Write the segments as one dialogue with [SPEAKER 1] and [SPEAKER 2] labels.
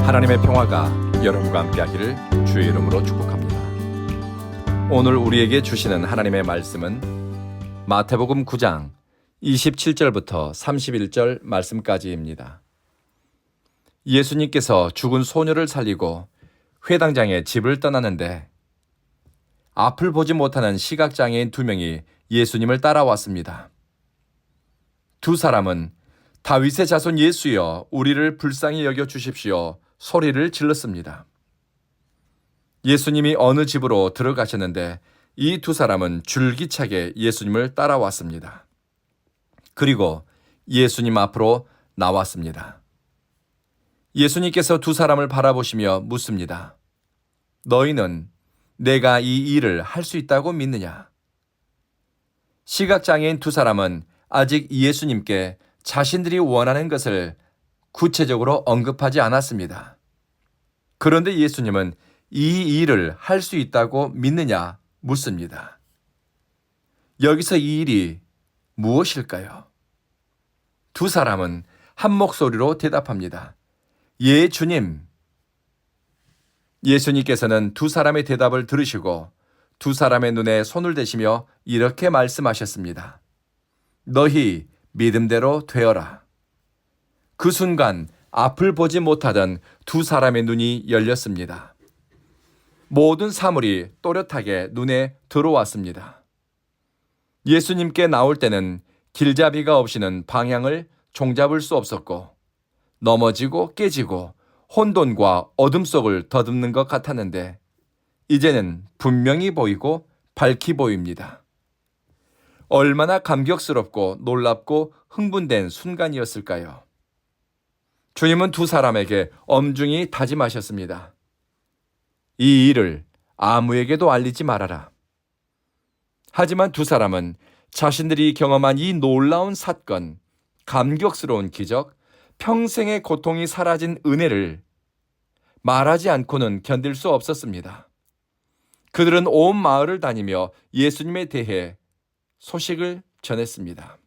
[SPEAKER 1] 하나님의 평화가 여러분과 함께하기를 주의 이름으로 축복합니다. 오늘 우리에게 주시는 하나님의 말씀은 마태복음 9장 27절부터 31절 말씀까지입니다. 예수님께서 죽은 소녀를 살리고 회당장에 집을 떠나는데 앞을 보지 못하는 시각장애인 2명이 예수님을 따라왔습니다. 두 사람은 다윗의 자손 예수여 우리를 불쌍히 여겨 주십시오 소리를 질렀습니다. 예수님이 어느 집으로 들어가셨는데 이 두 사람은 줄기차게 예수님을 따라왔습니다. 그리고 예수님 앞으로 나왔습니다. 예수님께서 두 사람을 바라보시며 묻습니다. 너희는 내가 이 일을 할 수 있다고 믿느냐? 시각장애인 두 사람은 아직 예수님께 자신들이 원하는 것을 구체적으로 언급하지 않았습니다. 그런데 예수님은 이 일을 할 수 있다고 믿느냐 묻습니다. 여기서 이 일이 무엇일까요? 두 사람은 한 목소리로 대답합니다. 예, 주님. 예수님께서는 두 사람의 대답을 들으시고 두 사람의 눈에 손을 대시며 이렇게 말씀하셨습니다. 너희 믿음대로 되어라. 그 순간 앞을 보지 못하던 두 사람의 눈이 열렸습니다. 모든 사물이 또렷하게 눈에 들어왔습니다. 예수님께 나올 때는 길잡이가 없이는 방향을 종잡을 수 없었고 넘어지고 깨지고 혼돈과 어둠 속을 더듬는 것 같았는데 이제는 분명히 보이고 밝히 보입니다. 얼마나 감격스럽고 놀랍고 흥분된 순간이었을까요? 주님은 두 사람에게 엄중히 다짐하셨습니다. 이 일을 아무에게도 알리지 말아라. 하지만 두 사람은 자신들이 경험한 이 놀라운 사건, 감격스러운 기적, 평생의 고통이 사라진 은혜를 말하지 않고는 견딜 수 없었습니다. 그들은 온 마을을 다니며 예수님에 대해 소식을 전했습니다.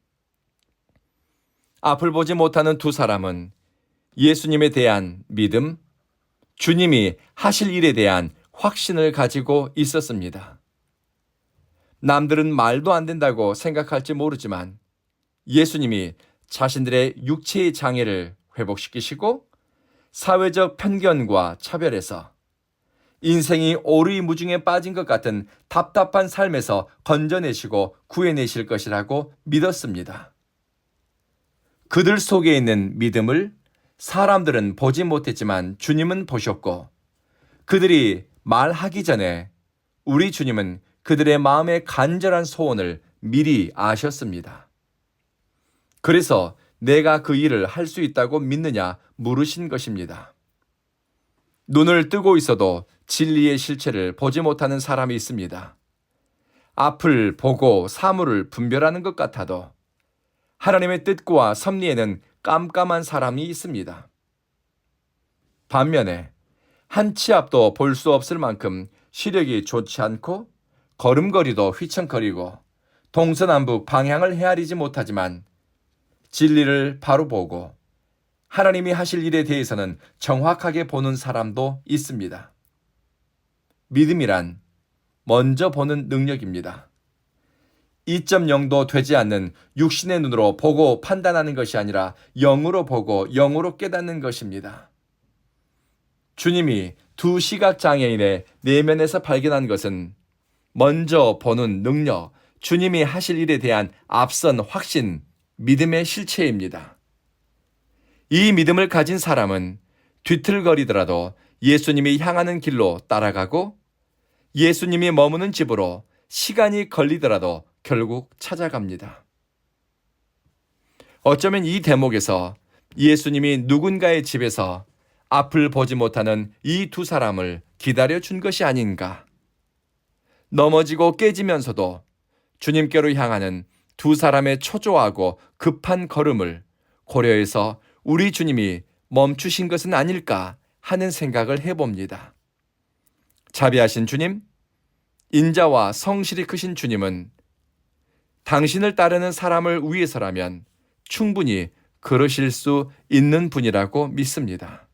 [SPEAKER 1] 앞을 보지 못하는 두 사람은 예수님에 대한 믿음, 주님이 하실 일에 대한 확신을 가지고 있었습니다. 남들은 말도 안 된다고 생각할지 모르지만 예수님이 자신들의 육체의 장애를 회복시키시고 사회적 편견과 차별에서 인생이 오르이무중에 빠진 것 같은 답답한 삶에서 건져내시고 구해내실 것이라고 믿었습니다. 그들 속에 있는 믿음을 사람들은 보지 못했지만 주님은 보셨고 그들이 말하기 전에 우리 주님은 그들의 마음의 간절한 소원을 미리 아셨습니다. 그래서 내가 그 일을 할 수 있다고 믿느냐 물으신 것입니다. 눈을 뜨고 있어도 진리의 실체를 보지 못하는 사람이 있습니다. 앞을 보고 사물을 분별하는 것 같아도 하나님의 뜻과 섭리에는 깜깜한 사람이 있습니다. 반면에 한 치 앞도 볼 수 없을 만큼 시력이 좋지 않고 걸음걸이도 휘청거리고 동서남북 방향을 헤아리지 못하지만 진리를 바로 보고 하나님이 하실 일에 대해서는 정확하게 보는 사람도 있습니다. 믿음이란 먼저 보는 능력입니다. 2.0도 되지 않는 육신의 눈으로 보고 판단하는 것이 아니라 영으로 보고 영으로 깨닫는 것입니다. 주님이 두 시각장애인의 내면에서 발견한 것은 먼저 보는 능력, 주님이 하실 일에 대한 앞선 확신, 믿음의 실체입니다. 이 믿음을 가진 사람은 뒤틀거리더라도 예수님이 향하는 길로 따라가고 예수님이 머무는 집으로 시간이 걸리더라도 결국 찾아갑니다. 어쩌면 이 대목에서 예수님이 누군가의 집에서 앞을 보지 못하는 이 두 사람을 기다려준 것이 아닌가. 넘어지고 깨지면서도 주님께로 향하는 두 사람의 초조하고 급한 걸음을 고려해서 우리 주님이 멈추신 것은 아닐까 하는 생각을 해봅니다. 자비하신 주님, 인자와 성실이 크신 주님은 당신을 따르는 사람을 위해서라면 충분히 그러실 수 있는 분이라고 믿습니다.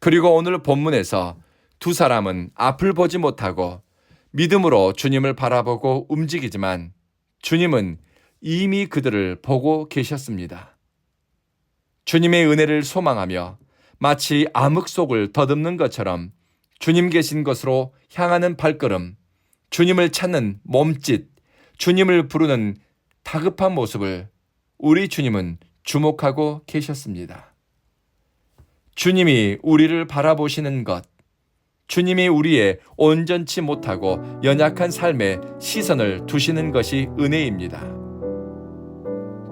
[SPEAKER 1] 그리고 오늘 본문에서 두 사람은 앞을 보지 못하고 믿음으로 주님을 바라보고 움직이지만 주님은 이미 그들을 보고 계셨습니다. 주님의 은혜를 소망하며 마치 암흑 속을 더듬는 것처럼 주님 계신 곳으로 향하는 발걸음, 주님을 찾는 몸짓, 주님을 부르는 다급한 모습을 우리 주님은 주목하고 계셨습니다. 주님이 우리를 바라보시는 것, 주님이 우리의 온전치 못하고 연약한 삶에 시선을 두시는 것이 은혜입니다.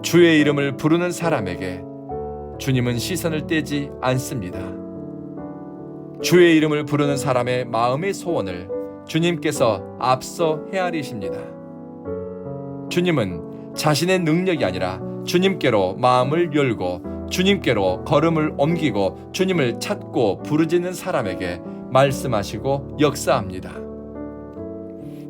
[SPEAKER 1] 주의 이름을 부르는 사람에게 주님은 시선을 떼지 않습니다. 주의 이름을 부르는 사람의 마음의 소원을 주님께서 앞서 헤아리십니다. 주님은 자신의 능력이 아니라 주님께로 마음을 열고 주님께로 걸음을 옮기고 주님을 찾고 부르짖는 사람에게 말씀하시고 역사합니다.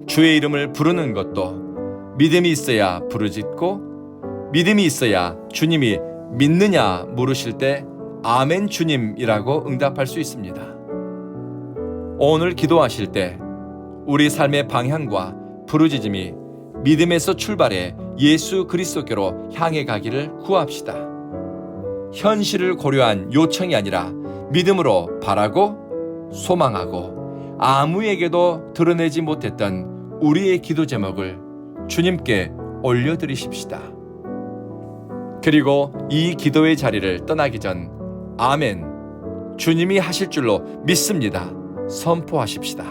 [SPEAKER 1] 주의 이름을 부르는 것도 믿음이 있어야 부르짖고 믿음이 있어야 주님이 믿느냐 물으실 때 아멘 주님이라고 응답할 수 있습니다. 오늘 기도하실 때 우리 삶의 방향과 부르짖음이 믿음에서 출발해 예수 그리스도께로 향해 가기를 구합시다. 현실을 고려한 요청이 아니라 믿음으로 바라고 소망하고 아무에게도 드러내지 못했던 우리의 기도 제목을 주님께 올려드리십시다. 그리고 이 기도의 자리를 떠나기 전 아멘, 주님이 하실 줄로 믿습니다. 선포하십시다.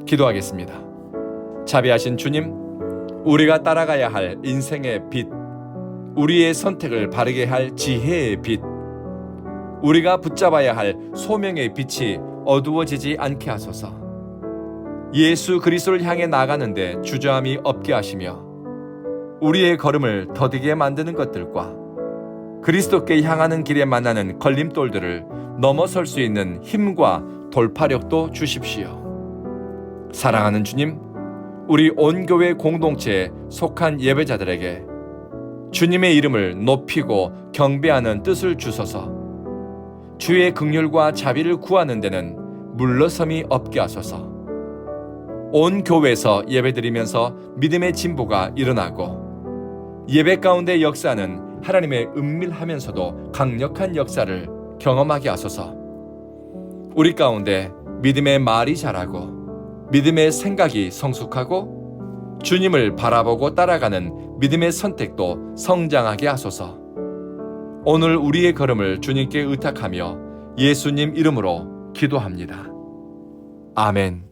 [SPEAKER 1] 기도하겠습니다. 자비하신 주님, 우리가 따라가야 할 인생의 빛, 우리의 선택을 바르게 할 지혜의 빛, 우리가 붙잡아야 할 소명의 빛이 어두워지지 않게 하소서. 예수 그리스도를 향해 나가는데 주저함이 없게 하시며 우리의 걸음을 더디게 만드는 것들과 그리스도께 향하는 길에 만나는 걸림돌들을 넘어설 수 있는 힘과 돌파력도 주십시오. 사랑하는 주님, 우리 온 교회 공동체에 속한 예배자들에게 주님의 이름을 높이고 경배하는 뜻을 주소서. 주의 긍휼과 자비를 구하는 데는 물러섬이 없게 하소서. 온 교회에서 예배드리면서 믿음의 진보가 일어나고 예배 가운데 역사는 하나님의 은밀하면서도 강력한 역사를 경험하게 하소서. 우리 가운데 믿음의 말이 자라고 믿음의 생각이 성숙하고 주님을 바라보고 따라가는 믿음의 선택도 성장하게 하소서. 오늘 우리의 걸음을 주님께 의탁하며 예수님 이름으로 기도합니다. 아멘.